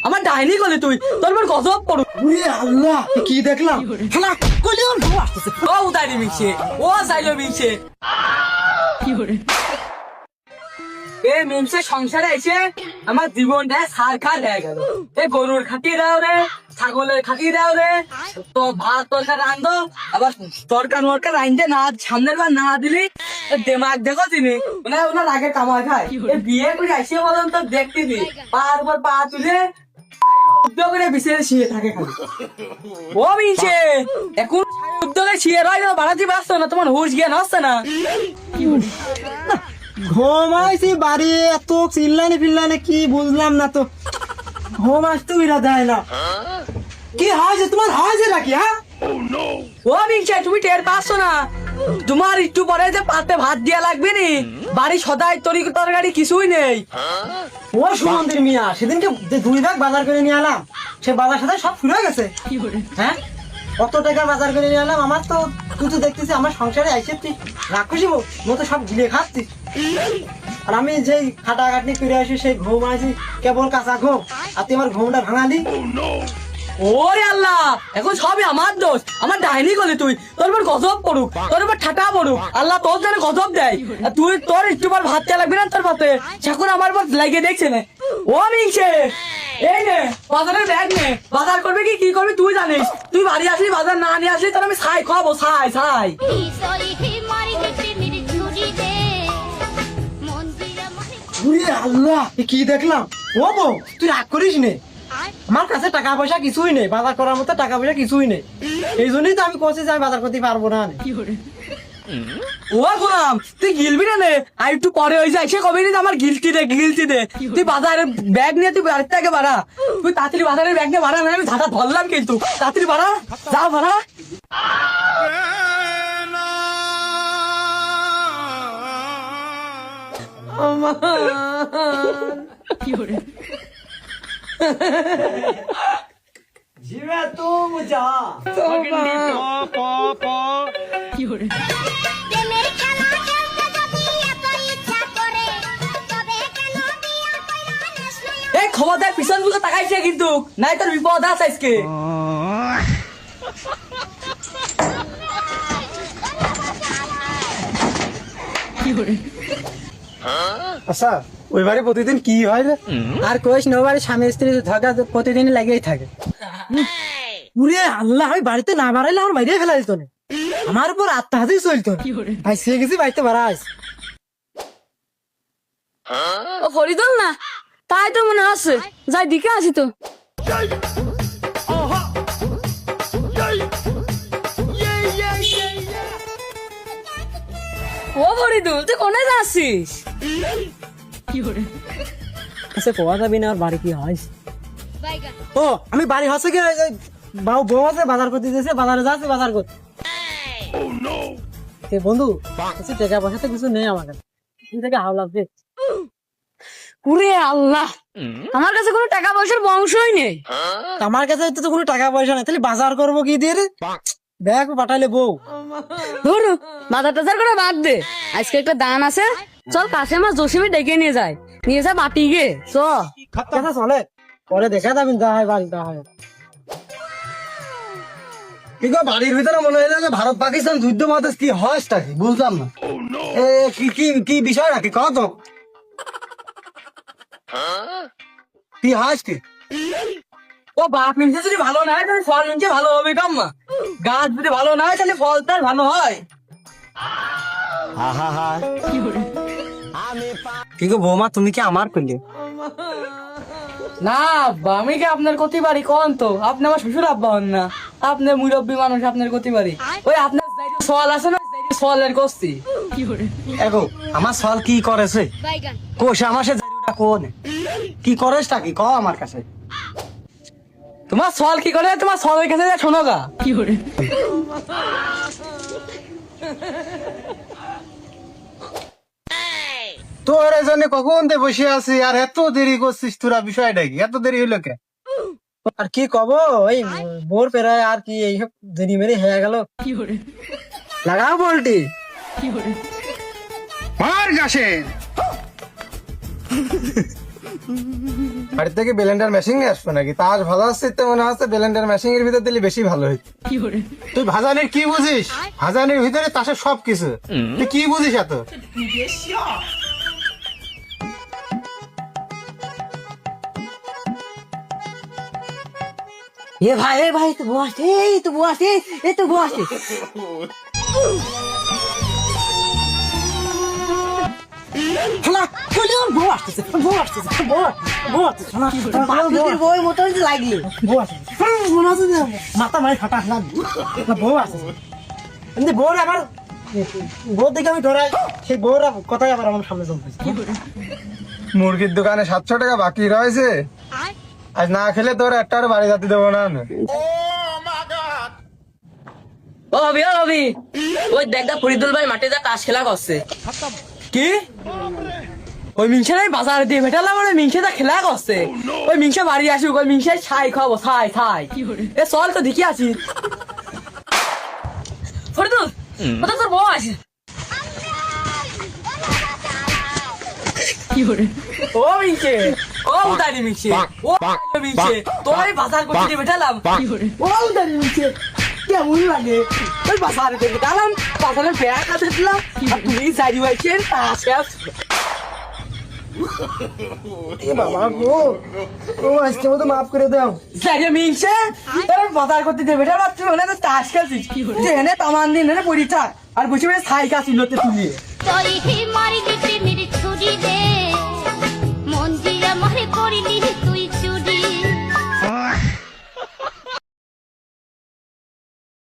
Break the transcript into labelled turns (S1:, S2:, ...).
S1: আমার ডাইনি করলি তুই, তোর উপর গজব পড়ু।
S2: আল্লাহ কি দেখলাম, শালা কলিয়ন বউ আসতেছে।
S1: ও উদারি মিশে, ও সাইলো মিশে। এ মিমসে সংসারে এসে আমার জীবনটা সারখার হয়ে গেল। এ গরুর খাটি দাও রে, ছাগলের খাটি দাও রে, তো ভাত তরকার রান্ধো, আবার তরকার মরকার রান্ধতে না, সামনের বার না দিলি দেমাগ দেখো তিনি ওনার আগে কামাই খায়। এ বিয়ে করে আসে পর্যন্ত দেখতেছি পার উপর পা তুলে উদ্যোগে বিছের শুয়ে থাকে খালি। ও মিছে এখন উদ্যোগে শুয়ে রয় বাড়াতে ব্যস্ত না, তোমার হুশ জ্ঞান হচ্ছে না।
S2: ঘুমাইছি বাড়ি, এত চিল্লানি ফিল্লানি কি বুঝলাম না তো, ঘুম আসতেও এরা দেয় না। কি হয়েছে তোমার, হয়েছে নাকি? হ্যাঁ
S1: ও মিছে তুমি টের পাচ্ছ না? তোমার একটু পরে যে পাতে ভাত দিয়া লাগবে নি, বাড়ি সদাই তরকারি কিছুই নেই।
S2: ও সুমন্দির মিয়া, সেদিনকে যে 2 ব্যাগ বাজার করে নিয়ে এলাম, সে বাবার সাথে সব ফুরে গেছে। হ্যাঁ কত টাকা বাজার করে নিয়ে এলাম, আমার তো তুই তো দেখতেছি আমার সংসারে আইসে তুই রাক্ষসী মতো সব গিলে খাচ্ছিস। আর আমি যেই খাটাখাটনি করে আসি সেই ঘুম আসি কেবল কাঁচা ঘুম, আর তুই আমার ঘুমটা ভাঙালি।
S1: ওরে আল্লাহ, এখন সবই আমার দোষ, আমার ডাইনি করলি তুই, তোর উপর গজব পড়ুক, তোর উপর ঠাটা পড়ুক, আল্লাহ তোর যেন গজব দেয়। আর তুই তোর একটু পর ভাত চা লাগবে না তোর পাতে, সেখন আমার পর লাগিয়ে দেখছে না। ও মিংসে এই নে বাজারের ব্যাগ নে, বাজার করবে কি করবি তুই জানিস। তুই বাড়ি আসলি বাজার না নিয়ে আসলি তোর আমি ছাই খাবো, ছাই ছাই।
S2: আল্লাহ কি দেখলাম, ও বউ তুই রাগ করিস নে, আমার কাছে টাকা পয়সা কিছুই নেই, বাজার করার মতো টাকা পয়সা কিছুই নেই, এই জন্যই তো আমি করছি যে আমি বাজার করতে পারবো না।
S1: ও গোলাম তুই গিলবি না নে, আর একটু পরে হয়ে যায় সে কবে নি আমার গিলতি দে গিলতি দে। তুই বাজারের ব্যাগ নিয়ে তুই বাড়ির থেকে বাড়া, তুই তাড়াতাড়ি বাজারের ব্যাগ নিয়ে বাড়া, না আমি ধাঁধা ধরলাম কিন্তু তাড়াতাড়ি বাড়া, যা বাড়া।
S2: জিবে তুম যা
S1: এই খবরদার পিছন গুলো তাকাইছে কিন্তু, নাই তোর বিপদ আছে আজকে।
S2: আচ্ছা ওই বাড়ি প্রতিদিন কি হয় রে? আর কইস না, বাড়ি স্বামী স্ত্রী ঝগড়া প্রতিদিন লাগেই থাকে। উরে আল্লাহ, আমি বাড়িতে না বাড়াইলে আমার মাইরে ফেলা দিত না, আমার উপর আত্মহাতি চলতো। ভাই সে গেছি বাড়িতে বাড়াইস।
S1: ও ফরিদুল না, তাই তো মনে আছে, যাই দিকে আসি তো। ও ফরিদুল তুই কোনে যাচ্ছিস?
S2: আচ্ছা কোয়া যাবি না, আর বাড়ি কি হয়? ও আমি বাড়ি হচ্ছে কি বউ আছে, বাজার করতে দিয়েছে, বাজারে যাচ্ছে বাজার করতে। বন্ধু টাকা পয়সা তো কিছু নেই আমার কাছে, থেকে হাওলা দে।
S1: উরে আল্লাহ, আমার কাছে কোনো টাকা পয়সার বংশই নেই।
S2: আমার কাছে তো কোনো টাকা পয়সা নেই, তাহলে বাজার করবো কি দিয়ে রে? ব্যাগ পাঠাইলে বউ।
S1: ধরু বাজার টাজার করে বাদ দে, আজকে একটা দান আছে, চল কাছে আমার জসিমে ডেকে নিয়ে যায়, নিয়ে যা বাটি গে চ।
S2: কথা চলে পরে দেখা যাবেন, যা হয় বাড়ি যা হয়। কি গো বাড়ির ভিতরে মনে হয় যে ভারত পাকিস্তান যুদ্ধ মাতাস কি হয়টা কি বুঝলাম না, কি কি কি বিষয় নাকি কত কি হাস কি?
S1: ও বাপ মিনছে যদি ভালো না হয় তাহলে ফল মিনছে ভালো হবে কাম্মা, গাছ যদি ভালো না হয় তাহলে ফল তার ভালো হয়।
S2: কি গো বৌমা তুমি কি আমার করলে?
S1: না আব্বা, আমি কি আপনার ক্ষতি পারি কোন তো? আপনি আমার শ্বশুর আব্বা হন না, আপনি মুরব্বী মানুষ, আপনার ক্ষতি পারি। ওই আপনার সওয়াল আছে না, সওয়ালের করছি।
S2: এগো আমার সওয়াল কি করেছে কোষ আমার সে কোন কি করেছ তা কি ক আমার কাছে?
S1: তোমার সওয়াল কি করে, তোমার সওয়ালের কাছে যা শোনো গা।
S3: তোর জন্য কখন দে বসে আছি, আর এত দেরি করছিস তোরা, বিষয়টা কি এত দেরি হইলো কে?
S2: আর কি কব, ওই বোর পেরায় আর কি এইসব দেরি মেরি হয়ে গেল। লাগাও বলটি
S3: মার গাছে বাড়ি থেকে ব্লেন্ডার মেশিন নিয়ে আসবো নাকি? তার ভালো হচ্ছে তো মনে হচ্ছে ব্লেন্ডার মেশিন এর ভিতর দিলে বেশি ভালো হইতো। তুই ভাজানির কি বুঝিস? ভাজানির ভিতরে তাসে সব কিছু, তুই কি বুঝিস এত?
S2: এ ভাই তো বস, এই তো বস, এই তো বস। মাথা মারি ফাটা বউ আছে, এমনি বউর আবার বউ দেখে আমি ধরাই, সেই বউর কথাই আবার আমার সামনে জমতেছে।
S3: মুরগির দোকানে 700 টাকা বাকি রয়েছে, আজ না খেলে তোর একটা আর বাড়ি যেতে দেবো না আমি।
S1: ও ভাবি ওই দেখ দা ফরিদুল ভাই মাঠে যা তাস খেলা করছে। কি ওই মিংসা নাই বাজার দিয়ে ভেটালাম, ওই মিংসা দা খেলা করছে। ওই মিংসা বাড়ি আসুক, ওই মিংসাই ছাই খাবো, ছাই ছাই। এ চল তো দেখি আছি। ফরিদুল ওটা তোর বউ আছে। ও মিংসে, ও উদারি মিংসে, ও মিংসে, তোর বাজার করতে ভেটালাম। ও উদারি মিংসে, কেমন লাগে? ওই বাজারে থেকে গেলাম, বাজারে ব্যাগ হাতে দিলাম, আর তুমি জারি হয়েছেন
S2: বাবা গো, ও আজকে মতো মাফ করে দাও।
S1: মিংসে বাজার করতে দেবে তাস খেলছিস, এনে তামান দিন এনে পরিচা আর বসে বসে ছাই খাচ্ছিল তুলিয়ে।
S4: তরি মারি দিতে মেরে ছুরি রে মন দিয়া মারে করিলি তুই